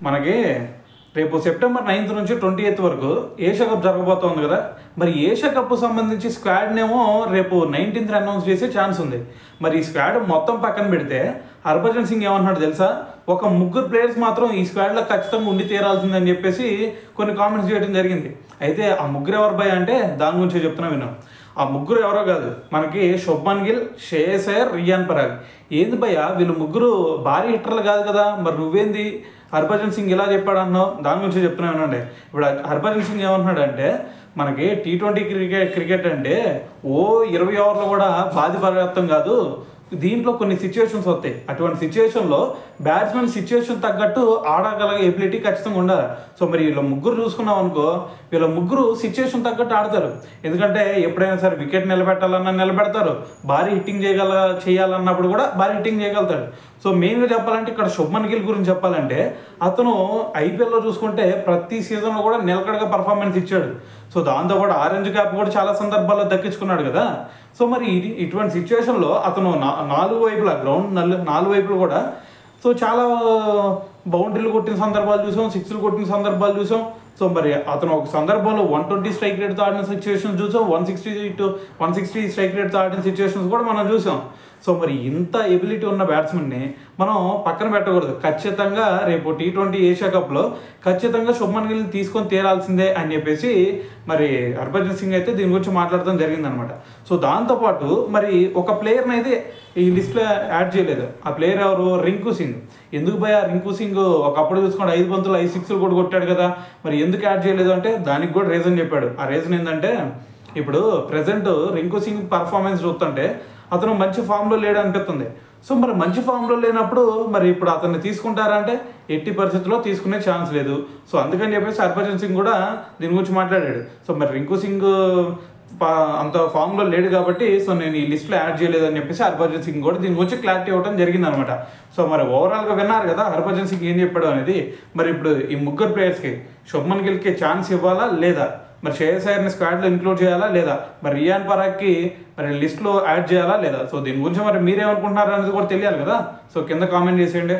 మనకి రేపు September 9th నుంచి 28th వరకు ఏషియా కప్ జరగబోతోంది కదా. మరి ఏషియా కప్ సంబంధించి స్క్వాడ్నేమో రేపు 19th అనౌన్స్ చేసే ఛాన్స్ ఉంది. మరి ఈ స్క్వాడ్ మొత్తం పక్కన పెడితే హర్భజన్ సింగ్ ఏమన్నాడు తెలుసా, ఒక 3 ప్లేయర్స్ మాత్రం ఈ స్క్వాడ్లో ఖచ్చితంగా ఉండి తీరాల్సిందని చెప్పేసి కొన్ని కామెంట్స్ చేయడం జరిగింది. అయితే ఆ 3 ఎవరు భయ అంటే దాని గురించి చెప్తున్నా విన్నాం. ఆ 3 ఎవరో కాదు, మనకి శుభ్మన్ గిల్, శ్రేయస్ అయ్యర్, రియాన్ పరాగ్. ఏంది భయ్య వీళ్ళు 3 భారీ హిట్టర్లు కాదు కదా, మరి నువ్వేంది హర్భజన్ సింగ్ ఇలా చెప్పాడు అన్నావు, దాని గురించి చెప్తున్నా వినండి. ఇప్పుడు హర్భజన్ సింగ్ ఏమంటున్నాడంటే మనకి T20 క్రికెట్ అంటే 20 ఓవర్లు కూడా బాధిపర్యాప్తం కాదు, దీంట్లో కొన్ని సిచ్యువేషన్స్ వస్తాయి. అటువంటి సిచ్యువేషన్లో బ్యాట్స్మెన్ సిచ్యువేషన్ తగ్గట్టు ఆడగల ఎబిలిటీ ఖచ్చితంగా ఉండాలి. సో మరి వీళ్ళ 3 చూసుకున్నాం అనుకో, వీళ్ళ 3 సిచ్యువేషన్ తగ్గట్టు ఆడతారు. ఎందుకంటే ఎప్పుడైనా సరే వికెట్ నిలబెట్టాలన్నా నిలబెడతారు, భారీ హిట్టింగ్ చేయాలన్నప్పుడు కూడా భారీ హిట్టింగ్ చేయగలుగుతాడు. సో మెయిన్గా చెప్పాలంటే ఇక్కడ శుభ్మన్ గిల్ గురించి చెప్పాలంటే అతను ఐపీఎల్లో చూసుకుంటే ప్రతి సీజన్లో కూడా నిలకడగా పర్ఫార్మెన్స్ ఇచ్చాడు. సో దాంతోపాటు ఆరెంజ్ క్యాప్ కూడా చాలా సందర్భాల్లో దక్కించుకున్నాడు కదా. సో మరి ఇటువంటి సిచ్యువేషన్లో అతను 4 వైపులా గ్రౌండ్ 4 వైపులు కూడా సో చాలా బౌండరీలు కొట్టిన సందర్భాలు చూసాం, 6లు కొట్టిన సందర్భాలు చూసాం. సో మరి అతను ఒక సందర్భంలో 120 స్ట్రైక్ రేట్తో ఆడిన సిచ్యువేషన్ చూసాం, 160 స్ట్రైక్ రేట్తో ఆడిన సిచ్యువేషన్స్ కూడా మనం చూసాం. సో మరి ఇంత ఎబిలిటీ ఉన్న బ్యాట్స్మెన్ని మనం పక్కన పెట్టకూడదు. ఖచ్చితంగా రేపు T20 ఏషియా కప్లో ఖచ్చితంగా శుభ్మన్ గిల్ తీసుకొని తీరాల్సిందే అని చెప్పేసి మరి హర్భజన్ సింగ్ అయితే దీని గురించి మాట్లాడటం జరిగిందనమాట. సో దాంతోపాటు మరి ఒక ప్లేయర్ని అయితే ఈ లిస్ట్లో యాడ్ చేయలేదు. ఆ ప్లేయర్ ఎవరు? రింకు సింగ్. ఎందుకు భయ రింకు సింగ్ ఒకప్పుడు చూసుకుంటే 5 బంతులు 5 సిక్స్లు కూడా కొట్టాడు కదా, మరి ఎందుకు యాడ్ చేయలేదు అంటే దానికి కూడా రీజన్ చెప్పాడు. ఆ రీజన్ ఏంటంటే ఇప్పుడు ప్రజెంట్ రింకు సింగ్ పర్ఫార్మెన్స్ చూస్తుంటే అతను మంచి ఫామ్లో లేడు అనిపిస్తుంది. సో మరి మంచి ఫామ్లో లేనప్పుడు మరి ఇప్పుడు అతన్ని తీసుకుంటారంటే ఎట్టి పరిస్థితుల్లో తీసుకునే ఛాన్స్ లేదు. సో అందుకని చెప్పేసి హర్భజన్ సింగ్ కూడా దీని గురించి మాట్లాడాడు. సో మరి రింకు సింగ్ అంత ఫామ్లో లేడు కాబట్టి సో నేను ఈ లిస్ట్లో యాడ్ చేయలేదని చెప్పేసి హర్భజన్ సింగ్ కూడా దీని గురించి క్లారిటీ ఇవ్వడం జరిగిందనమాట. సో మరి ఓవరాల్గా విన్నారు కదా హర్భజన్ సింగ్ ఏం చెప్పాడు అనేది. మరి ఇప్పుడు ఈ 3 ప్లేయర్స్కి శుభ్మన్ గిల్కి ఛాన్స్ ఇవ్వాలా లేదా, మరి శ్రేయస్ అయ్యర్ని స్క్వాడ్లో ఇంక్లూడ్ చేయాలా లేదా, మరి రియాన్ పరాగ్కి మరి లిస్ట్లో యాడ్ చేయాలా లేదా. సో దీని గురించి మరి మీరేమనుకుంటున్నారు అనేది కూడా తెలియాలి కదా. సో కింద కామెంట్ చేసేయండి.